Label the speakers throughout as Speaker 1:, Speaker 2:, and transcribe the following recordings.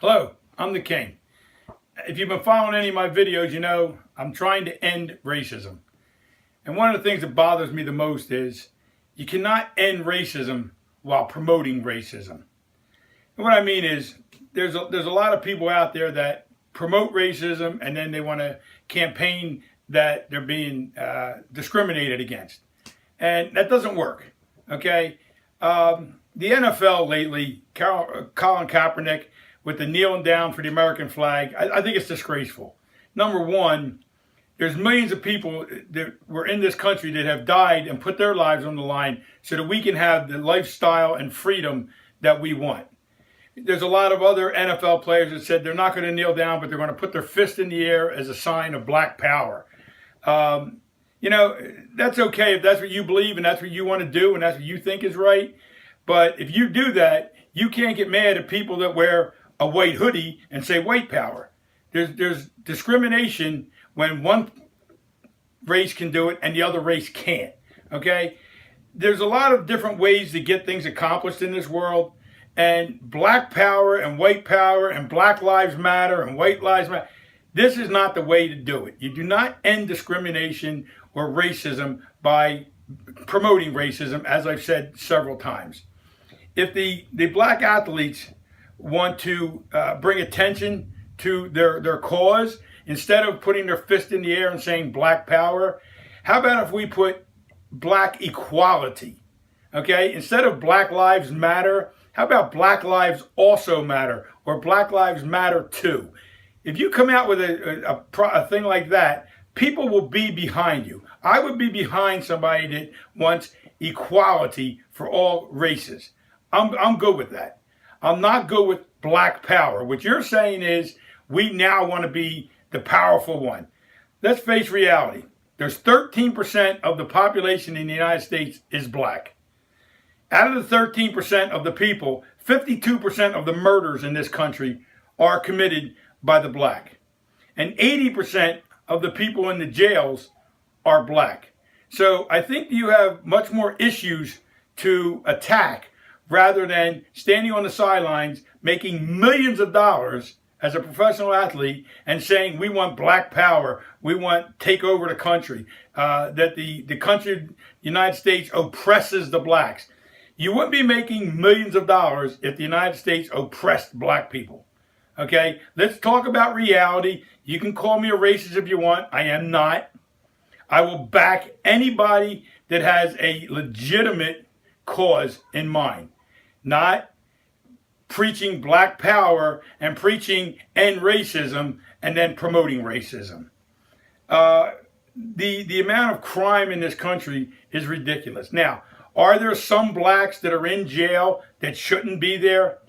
Speaker 1: Hello, I'm the King. If you've been following any of my videos, you know I'm trying to end racism. And one of the things that bothers me the most is you cannot end racism while promoting racism. And what I mean is there's a lot of people out there that promote racism and then they want to campaign that they're being discriminated against. And that doesn't work, okay? The NFL lately, Colin Kaepernick, with the kneeling down for the American flag, I think it's disgraceful. Number one, there's millions of people that were in this country that have died and put their lives on the line so that we can have the lifestyle and freedom that we want. There's a lot of other NFL players that said they're not going to kneel down, but they're going to put their fist in the air as a sign of black power. You know, that's okay if that's what you believe and that's what you want to do and that's what you think is right. But if you do that, you can't get mad at people that wear a white hoodie and say white power. There's discrimination when one race can do it and the other race can't. Okay? There's a lot of different ways to get things accomplished in this world, and black power and white power and black lives matter and white lives matter. This is not the way to do it. You do not end discrimination or racism by promoting racism, as I've said several times. If the black athletes want to bring attention to their cause, instead of putting their fist in the air and saying black power, how about if we put black equality? Okay, instead of Black Lives Matter, how about Black Lives Also Matter, or Black Lives Matter Too? If you come out with a thing like that, people will be behind you. I would be behind somebody that wants equality for all races. I'm good with that. I'm not good with black power. What you're saying is we now want to be the powerful one. Let's face reality. There's 13% of the population in the United States is black. Out of the 13% of the people, 52% of the murders in this country are committed by the black. And 80% of the people in the jails are black. So I think you have much more issues to attack rather than standing on the sidelines making millions of dollars as a professional athlete and saying we want black power, we want take over the country, that the country, United States, oppresses the blacks. You wouldn't be making millions of dollars if the United States oppressed black people. Okay, let's talk about reality. You can call me a racist if you want. I am not. I will back anybody that has a legitimate cause in mind, not preaching black power and preaching end racism and then promoting racism. The amount of crime in this country is ridiculous. Now, are there some blacks that are in jail that shouldn't be there?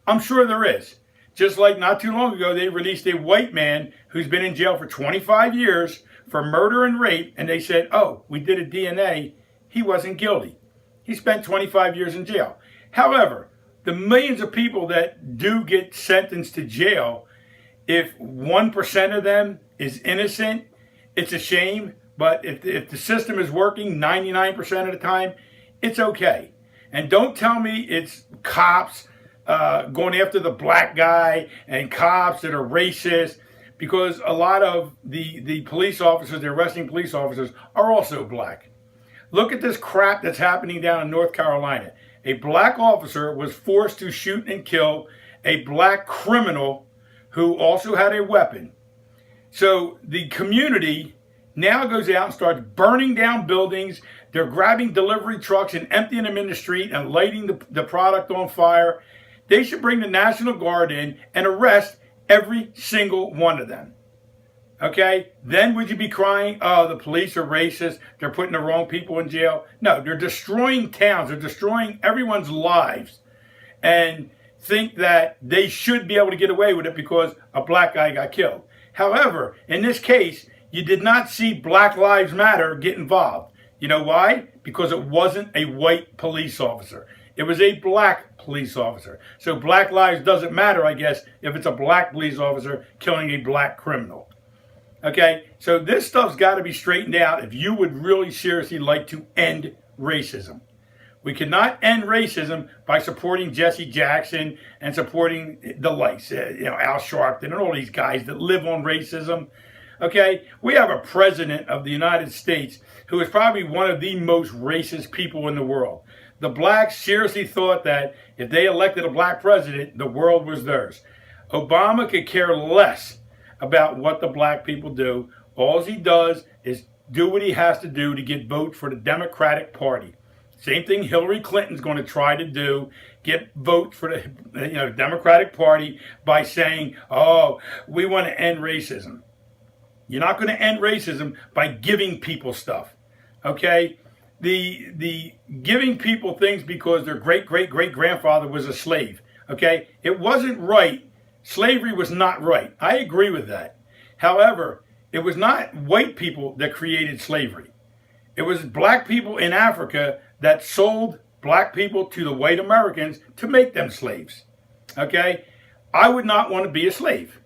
Speaker 1: I'm sure there is. Just like not too long ago, they released a white man who's been in jail for 25 years for murder and rape, and they said, oh, we did a DNA. He wasn't guilty. He spent 25 years in jail. However, the millions of people that do get sentenced to jail, if 1% of them is innocent, it's a shame. But if the system is working 99% of the time, it's okay. And don't tell me it's cops going after the black guy and cops that are racist, because a lot of the police officers, the arresting police officers, are also black. Look at this crap that's happening down in North Carolina. A black officer was forced to shoot and kill a black criminal who also had a weapon. So the community now goes out and starts burning down buildings. They're grabbing delivery trucks and emptying them in the street and lighting the product on fire. They should bring the National Guard in and arrest every single one of them. Okay? Then would you be crying, oh, the police are racist, they're putting the wrong people in jail? No, they're destroying towns, they're destroying everyone's lives, and think that they should be able to get away with it because a black guy got killed. However, in this case, you did not see Black Lives Matter get involved. You know why? Because it wasn't a white police officer. It was a black police officer. So black lives doesn't matter, I guess, if it's a black police officer killing a black criminal. Okay, so this stuff's got to be straightened out if you would really seriously like to end racism. We cannot end racism by supporting Jesse Jackson and supporting the likes, Al Sharpton and all these guys that live on racism. Okay, we have a president of the United States who is probably one of the most racist people in the world. The blacks seriously thought that if they elected a black president, the world was theirs. Obama could care less about what the black people do. All he does is do what he has to do to get votes for the Democratic Party. Same thing Hillary Clinton's going to try to do, get votes for the Democratic Party by saying, oh, we want to end racism. You're not going to end racism by giving people stuff, okay? The giving people things because their great-great-great-grandfather was a slave, okay? It wasn't right. Slavery was not right. I agree with that. However, it was not white people that created slavery. It was black people in Africa that sold black people to the white Americans to make them slaves. Okay? I would not want to be a slave.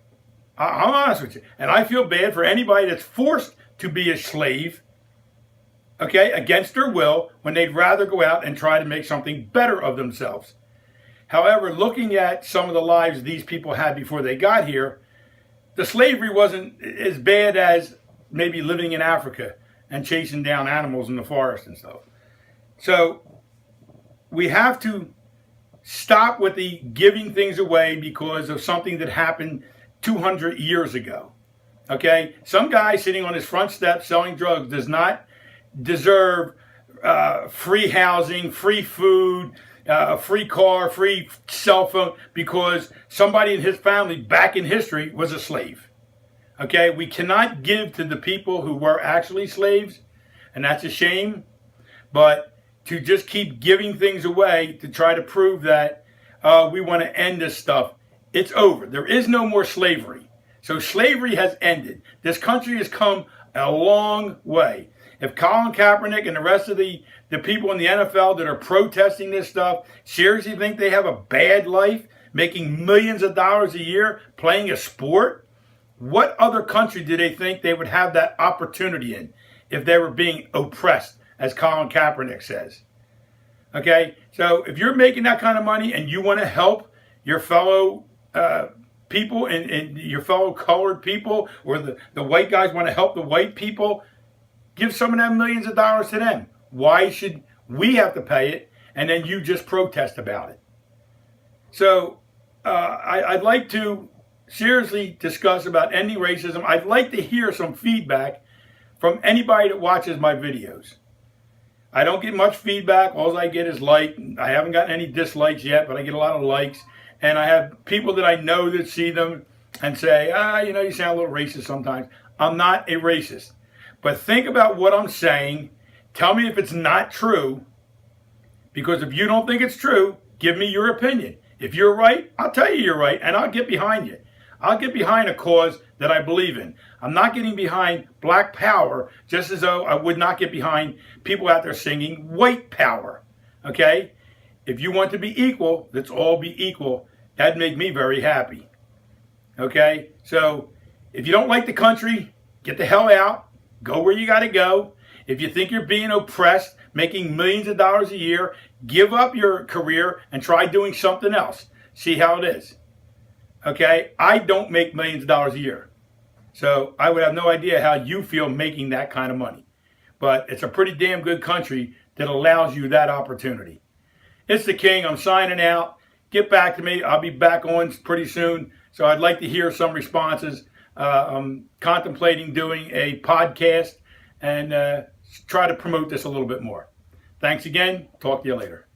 Speaker 1: I'm honest with you. And I feel bad for anybody that's forced to be a slave, okay, against their will, when they'd rather go out and try to make something better of themselves. However, looking at some of the lives these people had before they got here, the slavery wasn't as bad as maybe living in Africa and chasing down animals in the forest and stuff. So we have to stop with the giving things away because of something that happened 200 years ago. Okay? Some guy sitting on his front step selling drugs does not deserve free housing, free food, a free car, free cell phone, because somebody in his family back in history was a slave. Okay, we cannot give to the people who were actually slaves, and that's a shame. But to just keep giving things away to try to prove that we want to end this stuff, it's over. There is no more slavery. So slavery has ended. This country has come a long way. If Colin Kaepernick and the rest of the people in the NFL that are protesting this stuff seriously think they have a bad life, making millions of dollars a year, playing a sport, what other country do they think they would have that opportunity in if they were being oppressed, as Colin Kaepernick says? Okay, so if you're making that kind of money and you want to help your fellow people and your fellow colored people, or the white guys want to help the white people, give some of them millions of dollars to them. Why should we have to pay it and then you just protest about it? So I'd like to seriously discuss about ending racism. I'd like to hear some feedback from anybody that watches my videos. I don't get much feedback. All I get is like. I haven't gotten any dislikes yet, but I get a lot of likes. And I have people that I know that see them and say, you sound a little racist sometimes. I'm not a racist. But think about what I'm saying. Tell me if it's not true. Because if you don't think it's true, give me your opinion. If you're right, I'll tell you you're right, and I'll get behind you. I'll get behind a cause that I believe in. I'm not getting behind black power, just as though I would not get behind people out there singing white power. Okay? If you want to be equal, let's all be equal. That'd make me very happy. Okay? So, if you don't like the country, get the hell out. Go where you got to go. If you think you're being oppressed, making millions of dollars a year, give up your career and try doing something else. See how it is. Okay? I don't make millions of dollars a year. So I would have no idea how you feel making that kind of money. But it's a pretty damn good country that allows you that opportunity. It's the King. I'm signing out. Get back to me. I'll be back on pretty soon. So I'd like to hear some responses. I'm contemplating doing a podcast and try to promote this a little bit more. Thanks again. Talk to you later.